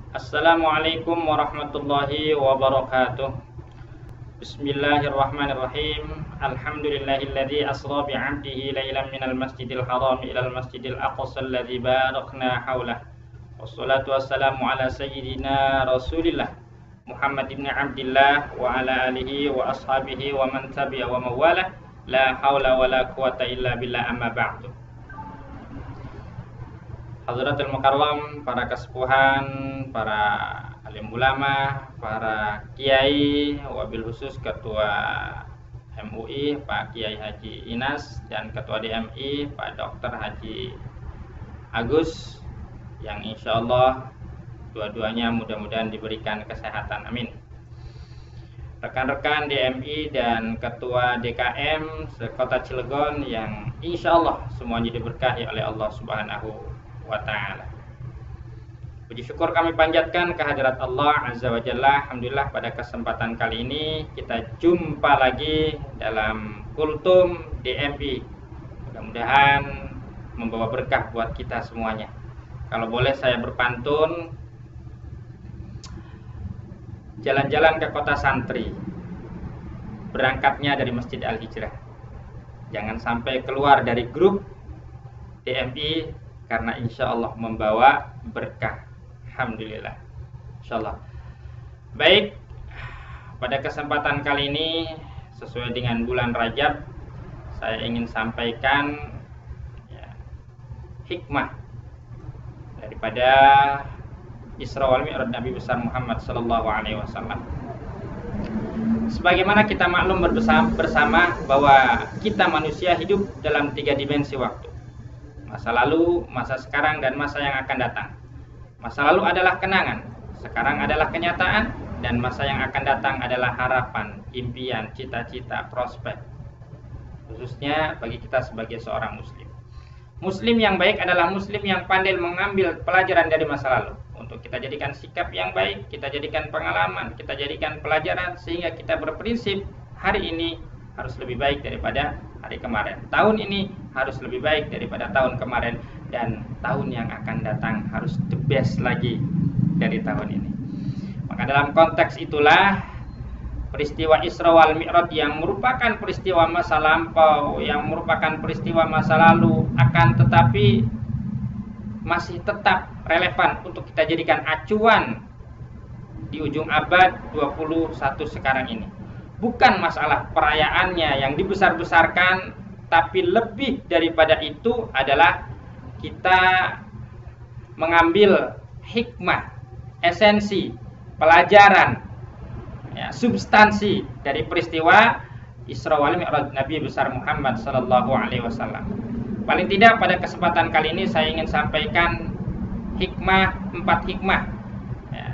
Assalamualaikum warahmatullahi wabarakatuh. Bismillahirrahmanirrahim. Alhamdulillahilladzi asra bi'abdihi lailan minal masjidil haram ilal masjidil aqsa alladzi barakna haulah. Wassalatu wassalamu ala sayyidina Rasulillah Muhammad ibn Abdillah wa ala alihi wa ashabihi wa man tabi'a wa mawalah. La haula wa la quwata illa billah, amma ba'du. Hadratul Mukarram, para kesepuhan, para alim ulama, para kiai, wabil khusus Ketua MUI Pak Kiai Haji Inas dan Ketua DMI Pak Dr. Haji Agus, yang insya Allah dua-duanya mudah-mudahan diberikan kesehatan, amin. Rekan-rekan DMI dan Ketua DKM Sekota Cilegon yang insya Allah semuanya diberkahi oleh Allah Subhanahu wa ta'ala. Puji syukur kami panjatkan kehadirat Allah Azza wa Jalla. Alhamdulillah pada kesempatan kali ini kita jumpa lagi dalam Kultum DMI. Mudah-mudahan membawa berkah buat kita semuanya. Kalau boleh saya berpantun, jalan-jalan ke kota santri, berangkatnya dari Masjid Al-Hijrah. Jangan sampai keluar dari grup DMI, karena insya Allah membawa berkah. Alhamdulillah, insya Allah. Baik, pada kesempatan kali ini sesuai dengan bulan Rajab, saya ingin sampaikan hikmah daripada Isra wal Mi'raj Nabi besar Muhammad sallallahu alaihi wasallam. Sebagaimana kita maklum bersama bahwa kita manusia hidup dalam 3 dimensi waktu. Masa lalu, masa sekarang, dan masa yang akan datang. Masa lalu adalah kenangan, sekarang adalah kenyataan, dan masa yang akan datang adalah harapan, impian, cita-cita, prospek. Khususnya bagi kita sebagai seorang muslim. Muslim yang baik adalah muslim yang pandai mengambil pelajaran dari masa lalu, untuk kita jadikan sikap yang baik, kita jadikan pengalaman, kita jadikan pelajaran, sehingga kita berprinsip hari ini harus lebih baik daripada hari kemarin. Tahun ini harus lebih baik daripada tahun kemarin, dan tahun yang akan datang harus the best lagi dari tahun ini. Maka dalam konteks itulah peristiwa Isra wal Mi'raj yang merupakan peristiwa masa lampau, yang merupakan peristiwa masa lalu, akan tetapi masih tetap relevan untuk kita jadikan acuan di ujung abad 21 sekarang ini. Bukan masalah perayaannya yang dibesar-besarkan, tapi lebih daripada itu adalah kita mengambil hikmah, esensi, pelajaran, substansi dari peristiwa Isra wal Mi'raj Nabi besar Muhammad sallallahu alaihi wasallam. Paling tidak pada kesempatan kali ini saya ingin sampaikan hikmah, 4 hikmah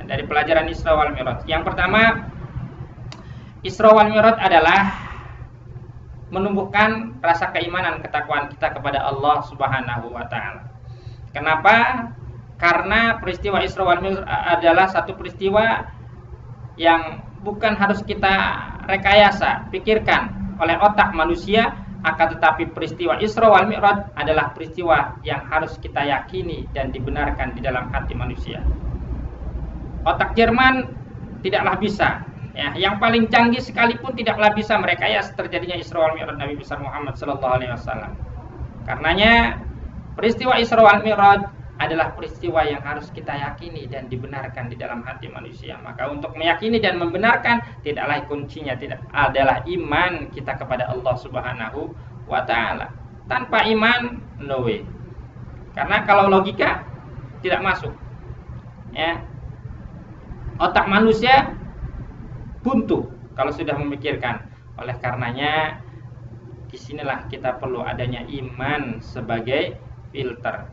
dari pelajaran Isra wal Mi'raj. Yang pertama, Isra wal Mi'raj adalah menumbuhkan rasa keimanan, ketakwaan kita kepada Allah Subhanahu wa ta'ala. Kenapa? Karena peristiwa Isra wal Mi'raj adalah satu peristiwa yang bukan harus kita rekayasa, pikirkan oleh otak manusia, akan tetapi peristiwa Isra wal Mi'raj adalah peristiwa yang harus kita yakini dan dibenarkan di dalam hati manusia. Otak Jerman tidaklah bisa, yang paling canggih sekalipun tidaklah bisa merekayasa terjadinya Isra wal Mi'raj Nabi besar Muhammad sallallahu alaihi wasallam. Karenanya peristiwa Isra wal Mi'raj adalah peristiwa yang harus kita yakini dan dibenarkan di dalam hati manusia. Maka untuk meyakini dan membenarkan, tidaklah kuncinya adalah iman kita kepada Allah Subhanahu wa ta'ala. Tanpa iman, no way. Karena kalau logika tidak masuk, otak manusia buntu kalau sudah memikirkan. Oleh karenanya disinilah kita perlu adanya iman sebagai filter.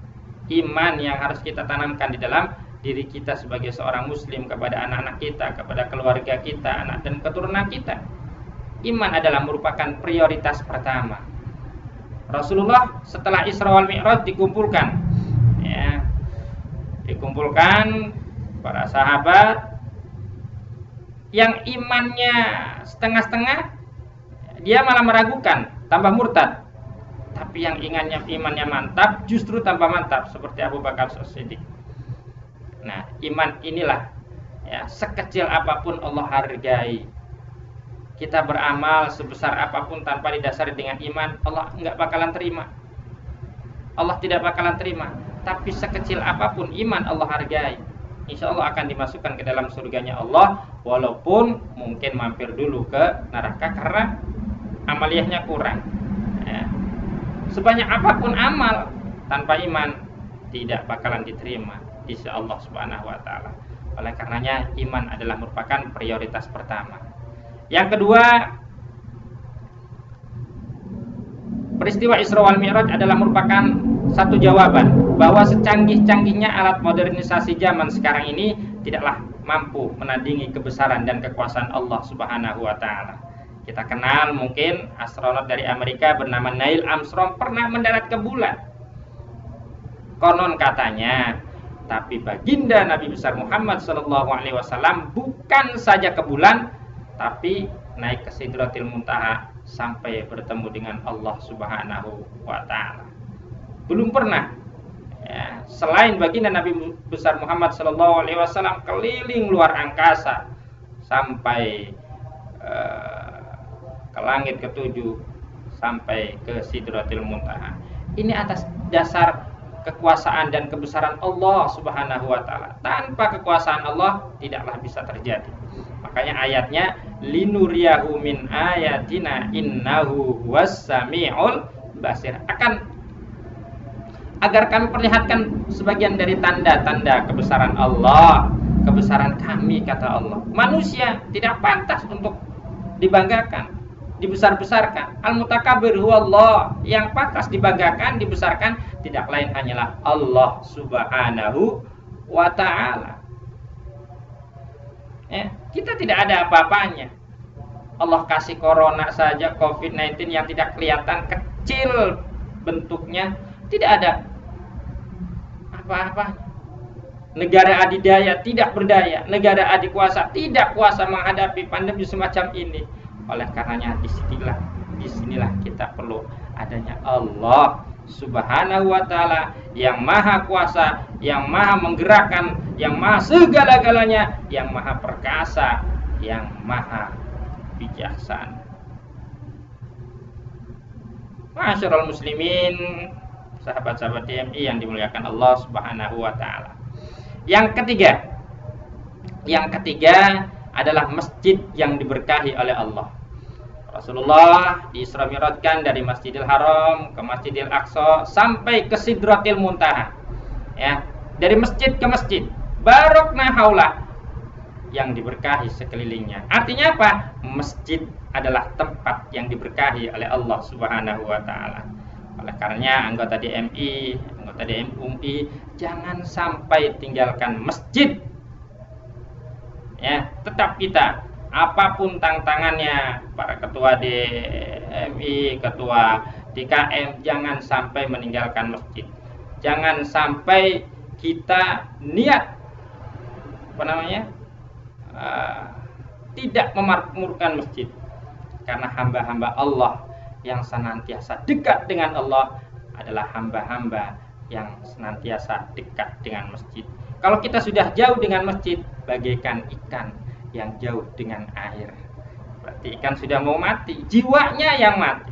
Iman yang harus kita tanamkan di dalam diri kita sebagai seorang muslim, kepada anak-anak kita, kepada keluarga kita, anak dan keturunan kita. Iman adalah merupakan prioritas pertama. Rasulullah setelah Isra wal Mi'raj dikumpulkan para sahabat yang imannya setengah-setengah, dia malah meragukan, tambah murtad. Tapi yang imannya mantap justru tambah mantap, seperti Abu Bakar As-Siddiq. Nah, iman inilah ya, sekecil apapun Allah hargai. Kita beramal sebesar apapun tanpa didasari dengan iman, Allah nggak bakalan terima. Allah tidak bakalan terima. Tapi sekecil apapun iman Allah hargai. Insya Allah akan dimasukkan ke dalam surganya Allah, walaupun mungkin mampir dulu ke neraka karena amaliyahnya kurang ya. Sebanyak apapun amal tanpa iman tidak bakalan diterima di sisi Allah Subhanahu wa taala. Oleh karenanya iman adalah merupakan prioritas pertama. Yang kedua, peristiwa Isra wal Mi'raj adalah merupakan satu jawaban bahwa secanggih-canggihnya alat modernisasi zaman sekarang ini tidaklah mampu menandingi kebesaran dan kekuasaan Allah Subhanahu wa taala. Kita kenal mungkin astronot dari Amerika bernama Neil Armstrong pernah mendarat ke bulan. Konon katanya, tapi baginda Nabi besar Muhammad SAW bukan saja ke bulan, tapi naik ke Sidratil Muntaha sampai bertemu dengan Allah Subhanahu wa taala. Belum pernah ya, selain baginda Nabi besar Muhammad SAW keliling luar angkasa sampai ke langit ketujuh, sampai ke Sidratil Muntaha. Ini atas dasar kekuasaan dan kebesaran Allah Subhanahu wa taala. Tanpa kekuasaan Allah tidaklah bisa terjadi. Makanya ayatnya linuriyahu min ayatina innahu was-sami'ul basir. Agar kami perlihatkan sebagian dari tanda-tanda kebesaran Allah, kebesaran kami, kata Allah. Manusia tidak pantas untuk dibanggakan, dibesar-besarkan. Al-Mutakabbir huwallah, yang pantas dibanggakan, dibesarkan tidak lain hanyalah Allah Subhanahu wa taala. Ya, kita tidak ada apa-apanya. Allah kasih corona saja, COVID-19 yang tidak kelihatan, kecil bentuknya, tidak ada apa-apa. Negara adidaya tidak berdaya, negara adikuasa tidak kuasa menghadapi pandemi semacam ini. Oleh karenanya disinilah kita perlu adanya Allah Subhanahu wa taala yang maha kuasa, yang maha menggerakkan, yang maha segala-galanya, yang maha perkasa, yang maha bijaksana. Masyarul muslimin, sahabat-sahabat DMI yang dimuliakan Allah Subhanahu wa taala. Yang ketiga adalah masjid yang diberkahi oleh Allah. Rasulullah di Isra Mi'rajkan dari Masjidil Haram ke Masjidil Aqsa sampai ke Sidratil Muntaha. Ya, dari masjid ke masjid, barokna haula, yang diberkahi sekelilingnya. Artinya apa? Masjid adalah tempat yang diberkahi oleh Allah Subhanahu wa taala. Oleh karenanya anggota DMI, anggota DMUI jangan sampai tinggalkan masjid. Ya, tetap kita apapun tantangannya, para ketua DMI, ketua DKM, jangan sampai meninggalkan masjid. Jangan sampai kita niat tidak memakmurkan masjid. Karena hamba-hamba Allah yang senantiasa dekat dengan Allah adalah hamba-hamba yang senantiasa dekat dengan masjid. Kalau kita sudah jauh dengan masjid, bagaikan ikan yang jauh dengan air. Berarti ikan sudah mau mati, jiwanya yang mati.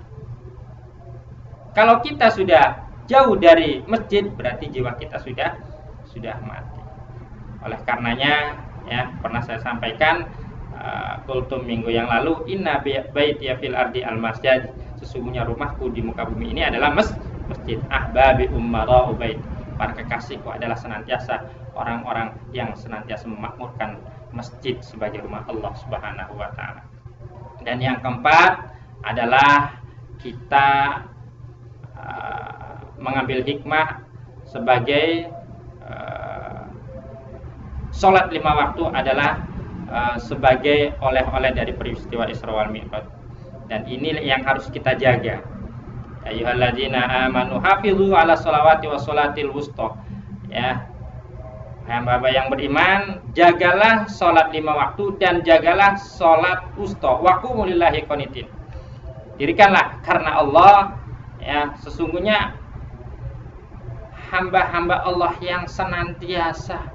Kalau kita sudah jauh dari masjid, berarti jiwa kita sudah mati. Oleh karenanya, ya, pernah saya sampaikan kultum minggu yang lalu, inna baitiya fil ardi al-masjid, sesungguhnya rumahku di muka bumi ini adalah masjid. Ahbabi ummara'u bait, para kekasihku adalah senantiasa orang-orang yang senantiasa memakmurkan masjid sebagai rumah Allah Subhanahu wa taala. Dan yang keempat adalah kita mengambil hikmah sebagai sholat 5 waktu adalah sebagai oleh-oleh dari peristiwa Isra wal Mi'raj. Dan ini yang harus kita jaga. Ayyuhalladzina amanu hafizu ala sholawati wa sholatil wusta. Ya, hamba-hamba yang beriman, jagalah sholat 5 waktu dan jagalah sholat wusta. Waqumu lillahi qanitin. Dirikanlah karena Allah, ya, sesungguhnya hamba-hamba Allah yang senantiasa